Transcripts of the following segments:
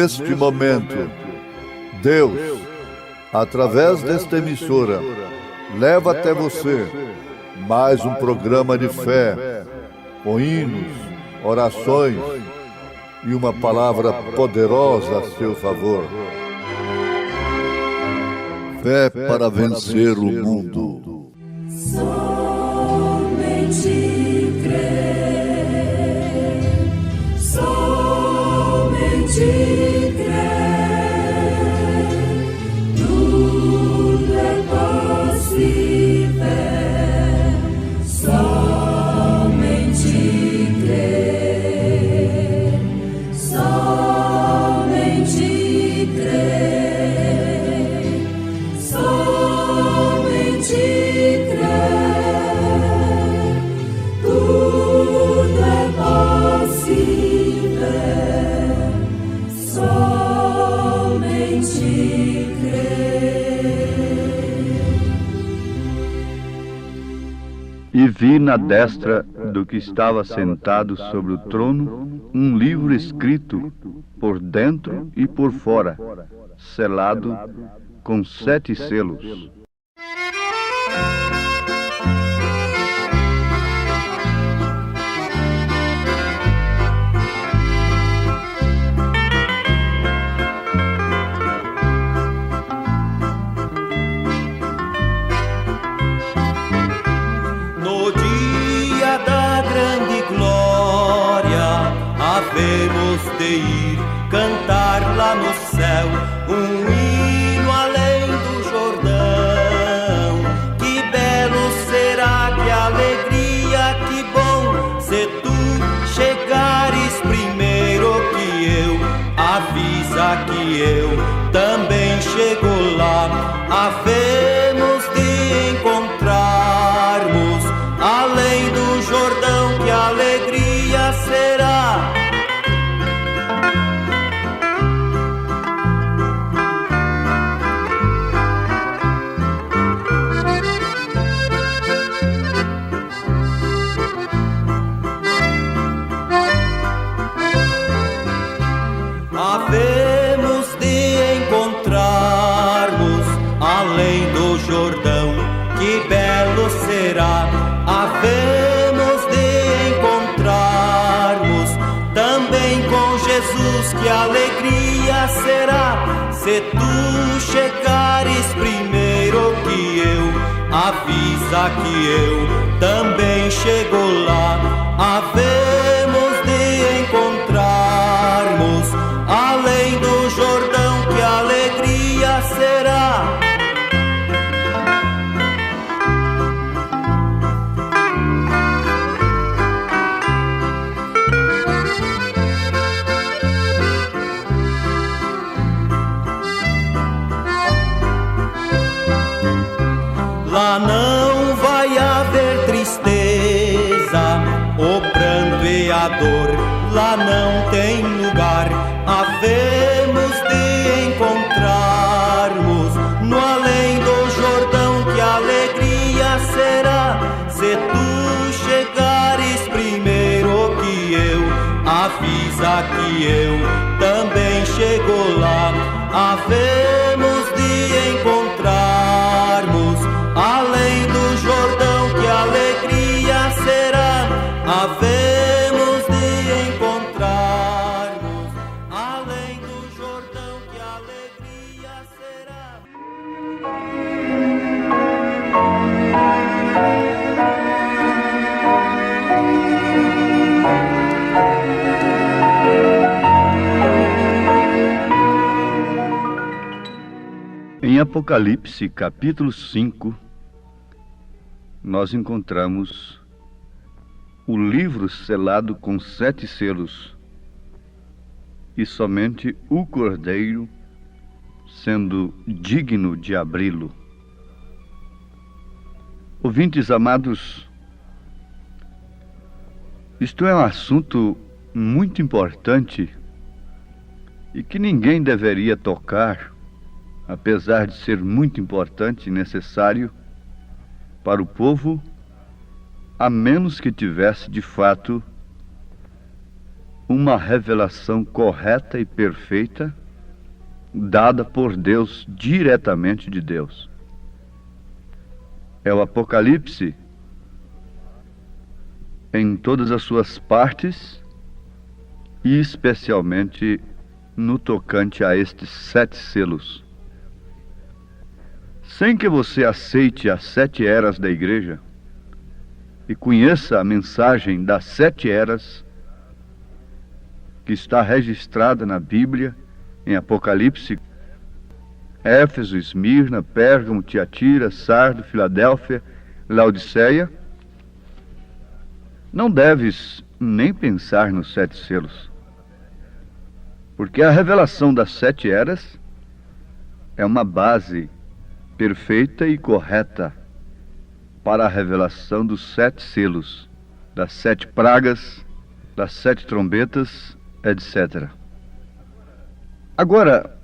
neste momento, Deus, através desta emissora, leva até você mais um programa de fé, com hinos, orações e uma palavra poderosa a seu favor. Fé para vencer o mundo. Somente crer, somente crer, tudo é possível, somente crer, somente crer, somente crer, tudo é possível, somente crer. E vi na destra do que estava sentado sobre o trono um livro escrito por dentro e por fora, selado com 7 selos. No dia da grande glória, havemos de ir cantar lá no céu um hino além do Jordão. Que belo será, que alegria, que bom, se tu chegares primeiro que eu. Avisa que eu também chego lá. Havemos de encontrarmos além do Jordão, que alegria será. Havemos de encontrarmos além do Jordão, que belo será. Havemos de encontrarmos também com Jesus, que alegria será. Se tu chegares primeiro que eu, avisa que eu também chego lá. Havemos de encontrarmos além do Jordão, que alegria será. Lá não vai haver tristeza, o pranto e a dor, lá não tem lugar. Havemos de encontrarmos no além do Jordão, que alegria será. Se tu chegares primeiro que eu, avisa que eu também chego lá. Havemos de encontrarmos além do Jordão, que alegria será. Havemos de encontrarmos além do Jordão, que alegria será. Em Apocalipse, capítulo 5, nós encontramos o livro selado com 7 selos e somente o Cordeiro sendo digno de abri-lo. Ouvintes amados, isto é um assunto muito importante e que ninguém deveria tocar, apesar de ser muito importante e necessário para o povo, a menos que tivesse de fato uma revelação correta e perfeita, dada por Deus, diretamente de Deus. É o Apocalipse, em todas as suas partes, e especialmente no tocante a estes 7 selos. Sem que você aceite as 7 eras da igreja e conheça a mensagem das 7 eras que está registrada na Bíblia, em Apocalipse, Éfeso, Esmirna, Pérgamo, Tiatira, Sardo, Filadélfia, Laodiceia, não deves nem pensar nos 7 selos, porque a revelação das 7 eras é uma base perfeita e correta para a revelação dos 7 selos, das 7 pragas, das 7 trombetas, etc. Agora,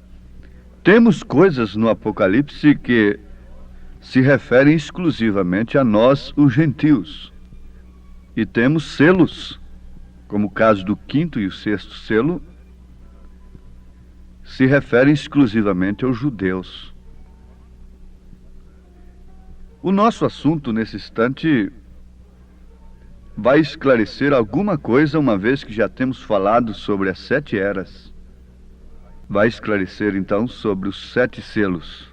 temos coisas no Apocalipse que se referem exclusivamente a nós, os gentios. E temos selos, como o caso do 5º e o 6º selo, se referem exclusivamente aos judeus. O nosso assunto nesse instante vai esclarecer alguma coisa, uma vez que já temos falado sobre as 7 eras. Vai esclarecer então sobre os 7 selos.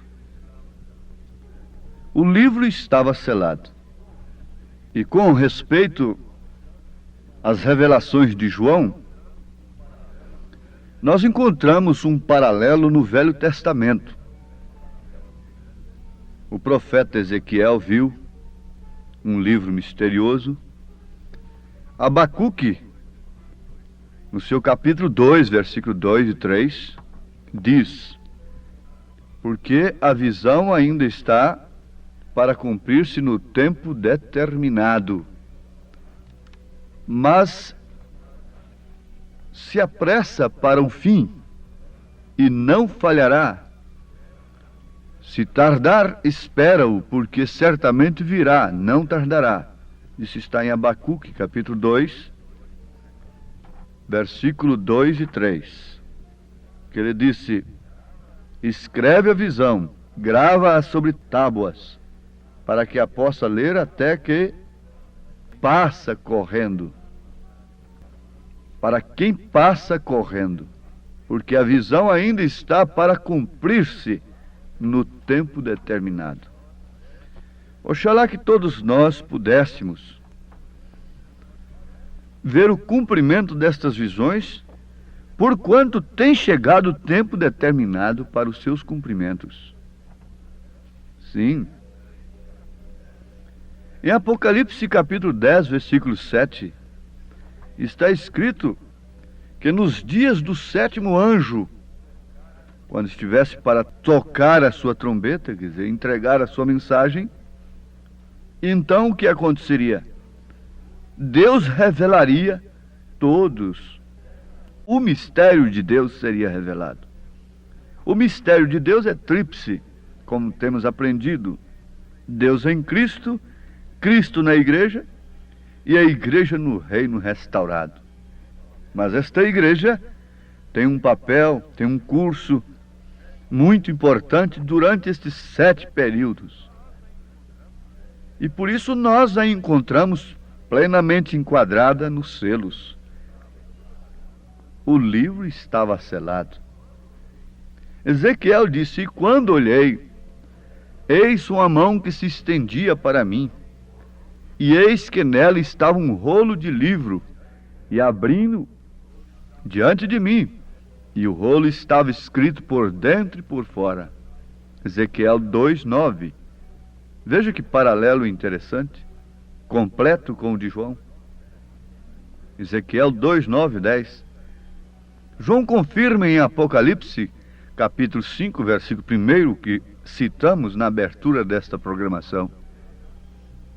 O livro estava selado. E com respeito às revelações de João, nós encontramos um paralelo no Velho Testamento. O profeta Ezequiel viu um livro misterioso. Abacuque, no seu capítulo 2, versículo 2 e 3, diz: porque a visão ainda está para cumprir-se no tempo determinado, mas se apressa para o fim e não falhará. Se tardar, espera-o, porque certamente virá, não tardará. Isso está em Abacuque, capítulo 2, versículo 2 e 3. Que ele disse: escreve a visão, grava-a sobre tábuas, para que a possa ler até que passa correndo. Para quem passa correndo, porque a visão ainda está para cumprir-se no tempo determinado. Oxalá que todos nós pudéssemos ver o cumprimento destas visões, porquanto tem chegado o tempo determinado para os seus cumprimentos. Sim. Em Apocalipse capítulo 10, versículo 7, está escrito que nos dias do 7º anjo, quando estivesse para tocar a sua trombeta, quer dizer, entregar a sua mensagem, então o que aconteceria? Deus revelaria todos. O mistério de Deus seria revelado. O mistério de Deus é tríplice, como temos aprendido. Deus em Cristo, Cristo na igreja e a igreja no reino restaurado. Mas esta igreja tem um papel, tem um curso muito importante durante estes 7 períodos. E por isso nós a encontramos plenamente enquadrada nos selos. O livro estava selado. Ezequiel disse: e quando olhei, eis uma mão que se estendia para mim, e eis que nela estava um rolo de livro, e abrindo diante de mim, e o rolo estava escrito por dentro e por fora. Ezequiel 2:9. Veja que paralelo interessante, completo com o de João. Ezequiel 2:9 e 10. João confirma em Apocalipse, capítulo 5, versículo 1, que citamos na abertura desta programação.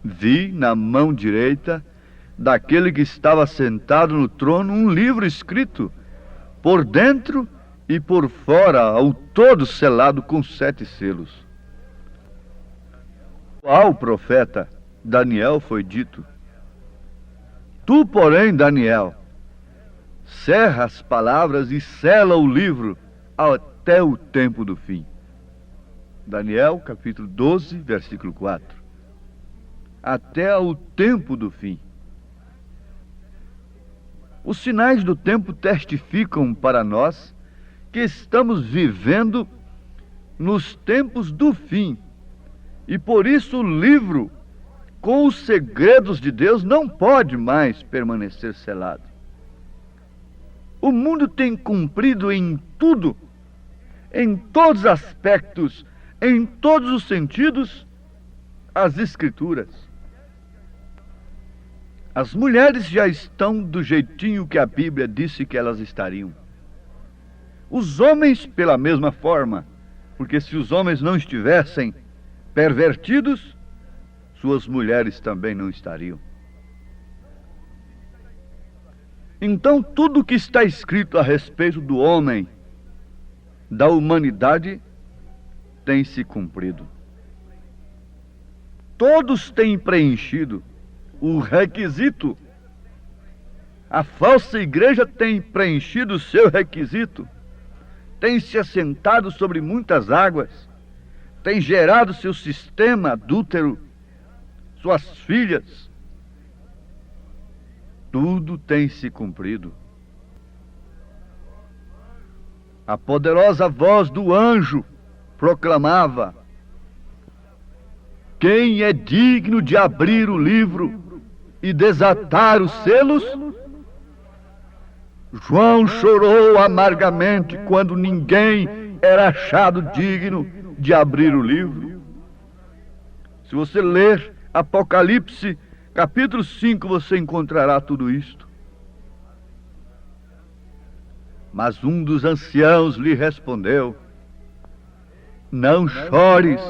Vi na mão direita daquele que estava sentado no trono um livro escrito por dentro e por fora, ao todo selado com 7 selos. Ao profeta Daniel foi dito: tu, porém, Daniel, cerra as palavras e sela o livro até o tempo do fim. Daniel, capítulo 12, versículo 4. Até o tempo do fim. Os sinais do tempo testificam para nós que estamos vivendo nos tempos do fim. E por isso o livro com os segredos de Deus não pode mais permanecer selado. O mundo tem cumprido em tudo, em todos os aspectos, em todos os sentidos, as Escrituras. As mulheres já estão do jeitinho que a Bíblia disse que elas estariam. Os homens, pela mesma forma, porque se os homens não estivessem pervertidos, suas mulheres também não estariam. Então, tudo que está escrito a respeito do homem, da humanidade, tem se cumprido. Todos têm preenchido o requisito. A falsa igreja tem preenchido o seu requisito, tem se assentado sobre muitas águas, tem gerado seu sistema adúltero, suas filhas. Tudo tem se cumprido. A poderosa voz do anjo proclamava: quem é digno de abrir o livro e desatar os selos? João chorou amargamente quando ninguém era achado digno de abrir o livro. Se você ler Apocalipse, capítulo 5, você encontrará tudo isto. Mas um dos anciãos lhe respondeu: não chores,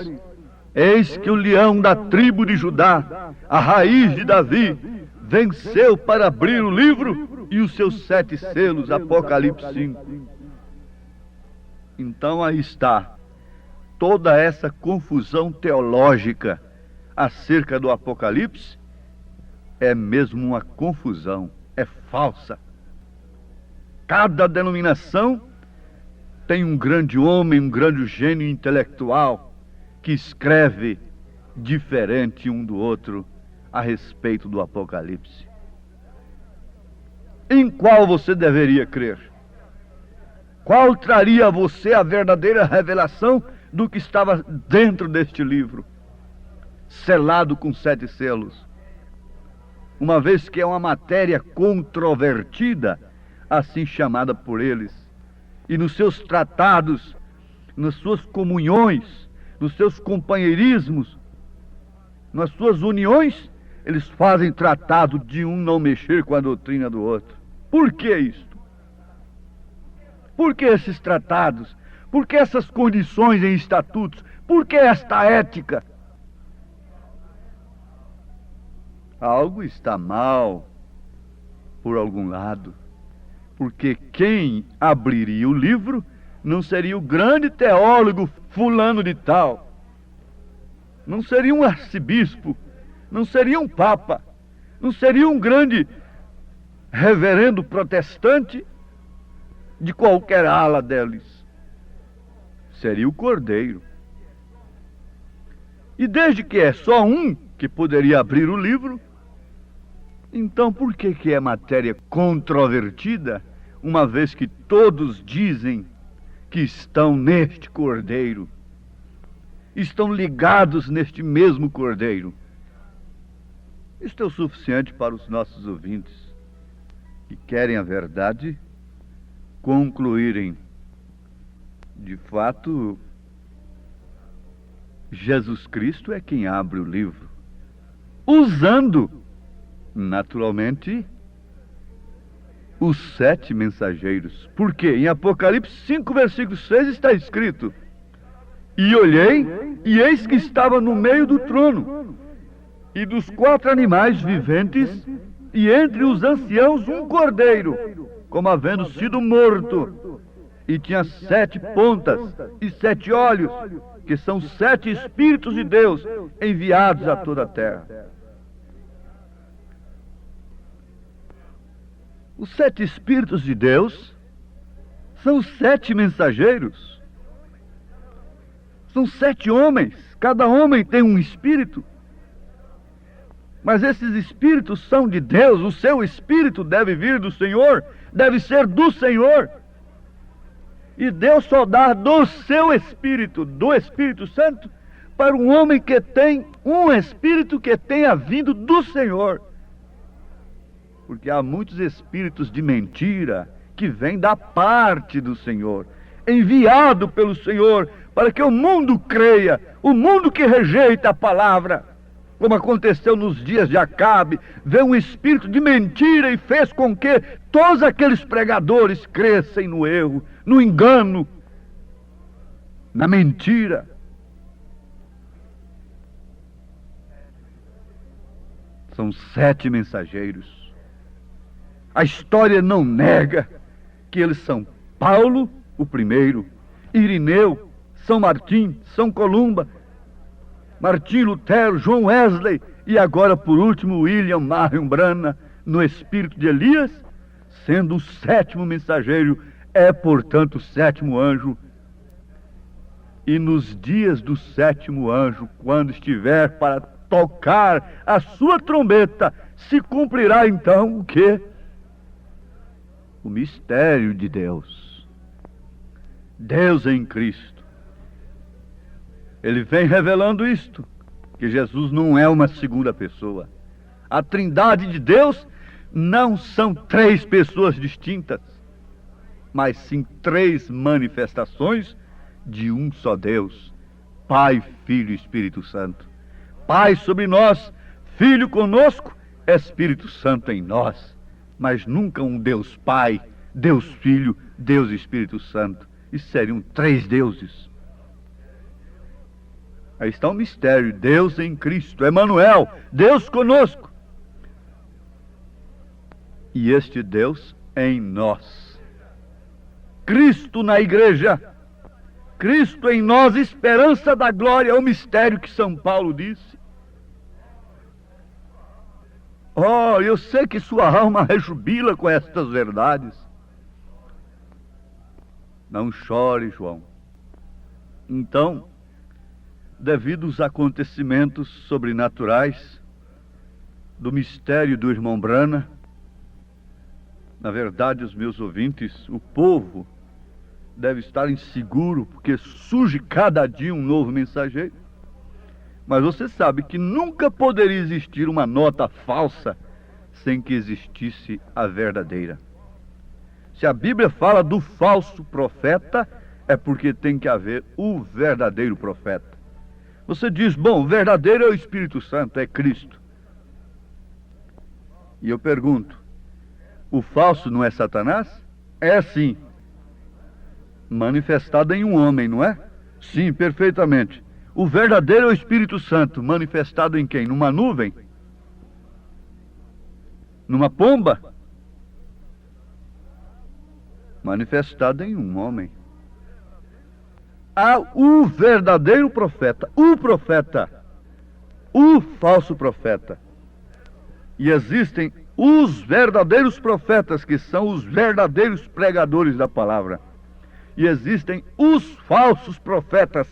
eis que o leão da tribo de Judá, a raiz de Davi, venceu para abrir o livro e os seus 7 selos. Apocalipse 5. Então aí está toda essa confusão teológica acerca do Apocalipse. É mesmo uma confusão, é falsa. Cada denominação tem um grande homem, um grande gênio intelectual que escreve diferente um do outro a respeito do Apocalipse. Em qual você deveria crer? Qual traria a você a verdadeira revelação do que estava dentro deste livro, selado com 7 selos? Uma vez que é uma matéria controvertida, assim chamada por eles, e nos seus tratados, nas suas comunhões, nos seus companheirismos, nas suas uniões, eles fazem tratado de um não mexer com a doutrina do outro. Por que isto? Por que esses tratados? Por que essas condições em estatutos? Por que esta ética? Algo está mal por algum lado, porque quem abriria o livro não seria o grande teólogo fulano de tal, não seria um arcebispo, não seria um papa, não seria um grande reverendo protestante de qualquer ala deles. Seria o Cordeiro. E desde que é só um que poderia abrir o livro, então por que é matéria controvertida, uma vez que todos dizem que estão neste Cordeiro, estão ligados neste mesmo Cordeiro? Isto é o suficiente para os nossos ouvintes que querem a verdade concluírem: de fato, Jesus Cristo é quem abre o livro, usando, naturalmente, os 7 mensageiros. Por quê? Em Apocalipse 5, versículo 6 está escrito: e olhei, e eis que estava no meio do trono, e dos 4 animais viventes, e entre os anciãos um cordeiro, como havendo sido morto, e tinha 7 pontas e 7 olhos, que são 7 Espíritos de Deus enviados a toda a terra. Os 7 Espíritos de Deus são os 7 mensageiros. São 7 homens. Cada homem tem um espírito. Mas esses espíritos são de Deus. O seu espírito deve vir do Senhor, deve ser do Senhor. E Deus só dá do seu espírito, do Espírito Santo, para um homem que tem um espírito que tenha vindo do Senhor. Porque há muitos espíritos de mentira que vêm da parte do Senhor, enviado pelo Senhor, para que o mundo creia, o mundo que rejeita a palavra, como aconteceu nos dias de Acabe, veio um espírito de mentira e fez com que todos aqueles pregadores crescem no erro, no engano, na mentira. São 7 mensageiros. A história não nega que eles são Paulo, o primeiro, Irineu, São Martim, São Columba, Martim Lutero, João Wesley e agora, por último, William Marion Branham, no espírito de Elias, sendo o 7º mensageiro, é, portanto, o 7º anjo. E nos dias do 7º anjo, quando estiver para tocar a sua trombeta, se cumprirá então o quê? O mistério de Deus. Deus em Cristo. Ele vem revelando isto, que Jesus não é uma segunda pessoa. A Trindade de Deus não são 3 pessoas distintas, mas sim 3 manifestações de um só Deus, Pai, Filho e Espírito Santo. Pai sobre nós, Filho conosco, Espírito Santo em nós, mas nunca um Deus Pai, Deus Filho, Deus Espírito Santo. Isso seriam 3 deuses. Aí está o mistério, Deus em Cristo, Emanuel, Deus conosco. E este Deus em nós. Cristo na igreja, Cristo em nós, esperança da glória, é o mistério que São Paulo disse. Oh, eu sei que sua alma rejubila com estas verdades. Não chore, João. Então, devido aos acontecimentos sobrenaturais do mistério do irmão Branham, na verdade, os meus ouvintes, o povo deve estar inseguro, porque surge cada dia um novo mensageiro. Mas você sabe que nunca poderia existir uma nota falsa sem que existisse a verdadeira. Se a Bíblia fala do falso profeta, é porque tem que haver o verdadeiro profeta. Você diz, bom, o verdadeiro é o Espírito Santo, é Cristo. E eu pergunto, o falso não é Satanás? É sim. Manifestado em um homem, não é? Sim, perfeitamente. O verdadeiro é o Espírito Santo, manifestado em quem? Numa nuvem? Numa pomba? Manifestado em um homem. Há o verdadeiro profeta, o falso profeta. E existem os verdadeiros profetas, que são os verdadeiros pregadores da palavra. E existem os falsos profetas,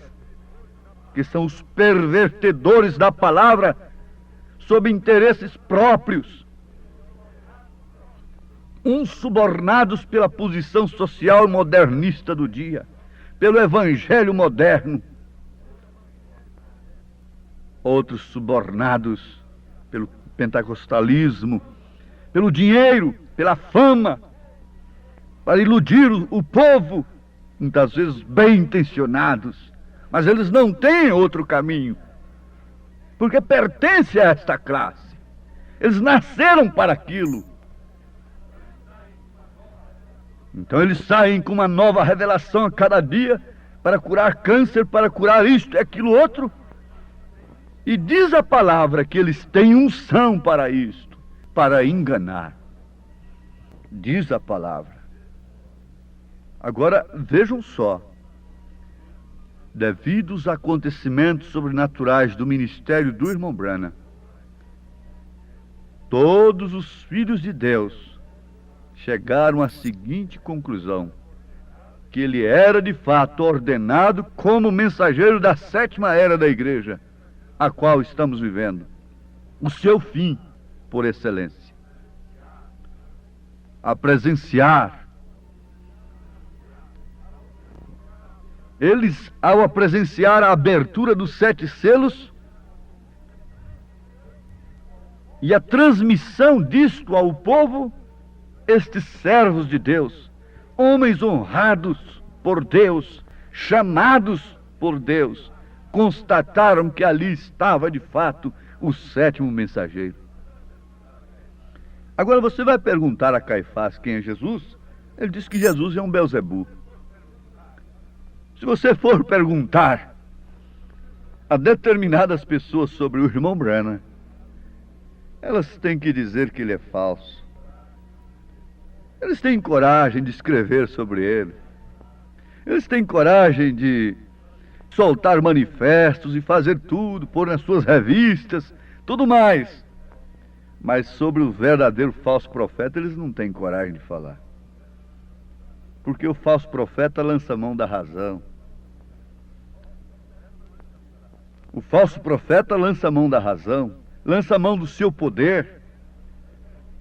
que são os pervertedores da palavra, sob interesses próprios. Uns subornados pela posição social modernista do dia, pelo evangelho moderno. Outros subornados pelo pentecostalismo, pelo dinheiro, pela fama, para iludir o povo, muitas vezes bem intencionados, mas eles não têm outro caminho, porque pertencem a esta classe. Eles nasceram para aquilo. Então eles saem com uma nova revelação a cada dia, para curar câncer, para curar isto e aquilo outro. E diz a palavra que eles têm unção para isto, para enganar. Diz a palavra. Agora, vejam só. Devido aos acontecimentos sobrenaturais do ministério do irmão Branham, todos os filhos de Deus chegaram à seguinte conclusão: que ele era de fato ordenado como mensageiro da sétima era da igreja, a qual estamos vivendo, o seu fim por excelência. A presenciar. Eles, ao presenciar a abertura dos 7 selos e a transmissão disto ao povo, estes servos de Deus, homens honrados por Deus, chamados por Deus, constataram que ali estava de fato o 7º mensageiro. Agora você vai perguntar a Caifás quem é Jesus? Ele diz que Jesus é um Belzebu. Se você for perguntar a determinadas pessoas sobre o irmão Branham, elas têm que dizer que ele é falso. Eles têm coragem de escrever sobre ele. Eles têm coragem de soltar manifestos e fazer tudo, pôr nas suas revistas, tudo mais. Mas sobre o verdadeiro falso profeta, eles não têm coragem de falar. Porque o falso profeta lança mão da razão. O falso profeta lança mão da razão, lança mão do seu poder.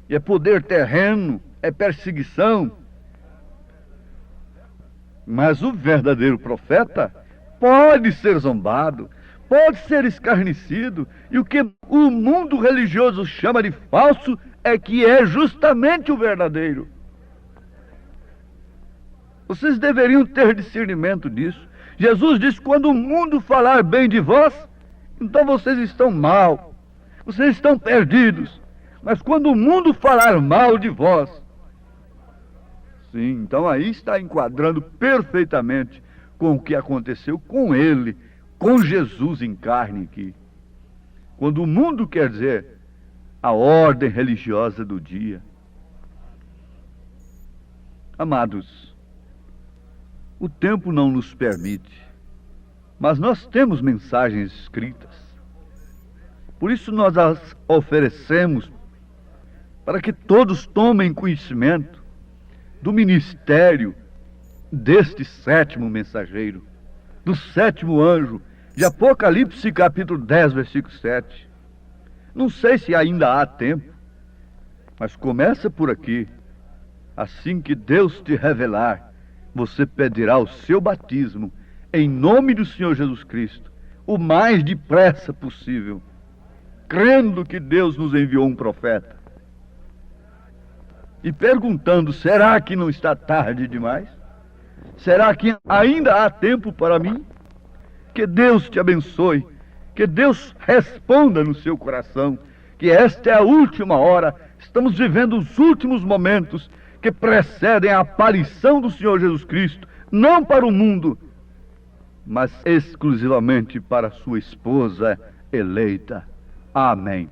E é poder terreno, é perseguição. Mas o verdadeiro profeta pode ser zombado, pode ser escarnecido. E o que o mundo religioso chama de falso é que é justamente o verdadeiro. Vocês deveriam ter discernimento disso. Jesus disse: quando o mundo falar bem de vós, então vocês estão mal, vocês estão perdidos. Mas quando o mundo falar mal de vós, sim, então aí está enquadrando perfeitamente com o que aconteceu com ele, com Jesus em carne aqui. Quando o mundo quer dizer a ordem religiosa do dia. Amados, o tempo não nos permite, mas nós temos mensagens escritas. Por isso nós as oferecemos para que todos tomem conhecimento do ministério deste 7º mensageiro, do 7º anjo, de Apocalipse capítulo 10, versículo 7. Não sei se ainda há tempo, mas começa por aqui. Assim que Deus te revelar, você pedirá o seu batismo em nome do Senhor Jesus Cristo, o mais depressa possível, crendo que Deus nos enviou um profeta. E perguntando: será que não está tarde demais? Será que ainda há tempo para mim? Que Deus te abençoe, que Deus responda no seu coração, que esta é a última hora, estamos vivendo os últimos momentos que precedem a aparição do Senhor Jesus Cristo, não para o mundo, mas exclusivamente para sua esposa eleita. Amém.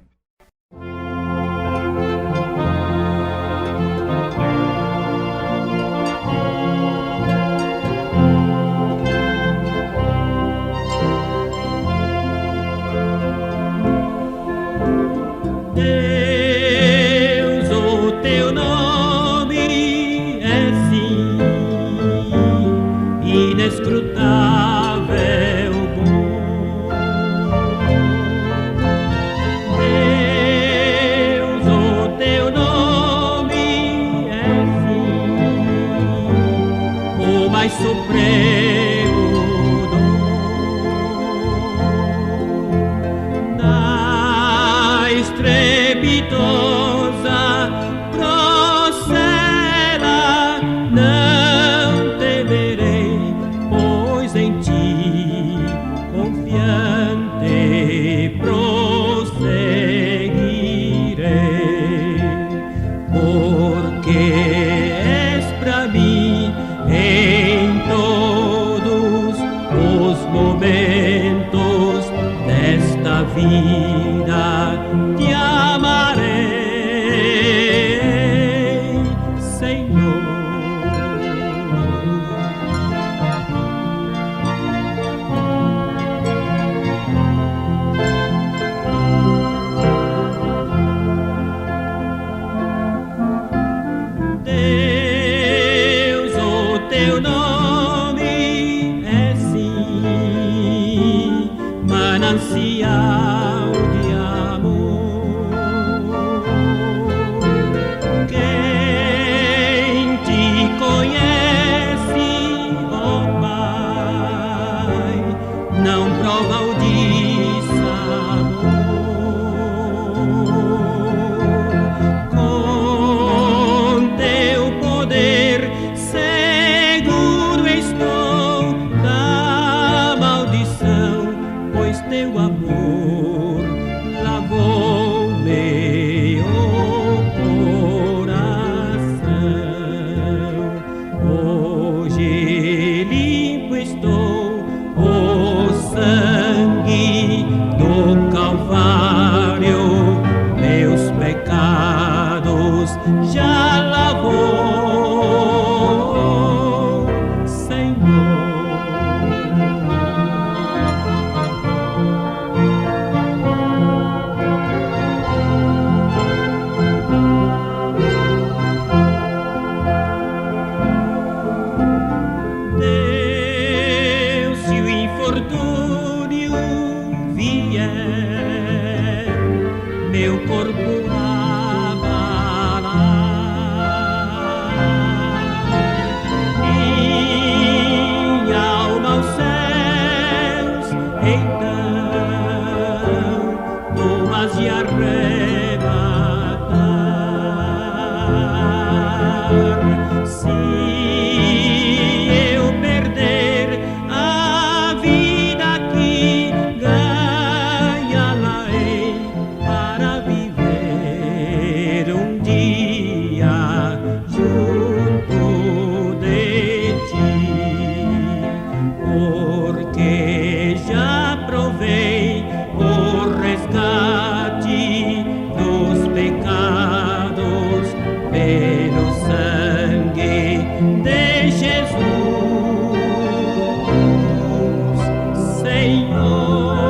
Deus, o teu nome é sim inescrutável bom. Deus, o teu nome é sim o mais supremo dom da estrepitosa procera. Não temerei, pois em ti confiante prosseguirei, porque és pra mim em todos os momentos desta vida. Te amarei, Senhor. Deus, no Calvário meus pecados já lavou, Senhor. Deus, se o infortúnio vier, meu corpo abalar, minha alma aos céus, então tomas de arrebatar. Se eu perder a vida aqui, ganhá-la-ei para viver um dia junto de ti, porque já provei o resgate dos pecados pelo sangue de Jesus, Senhor.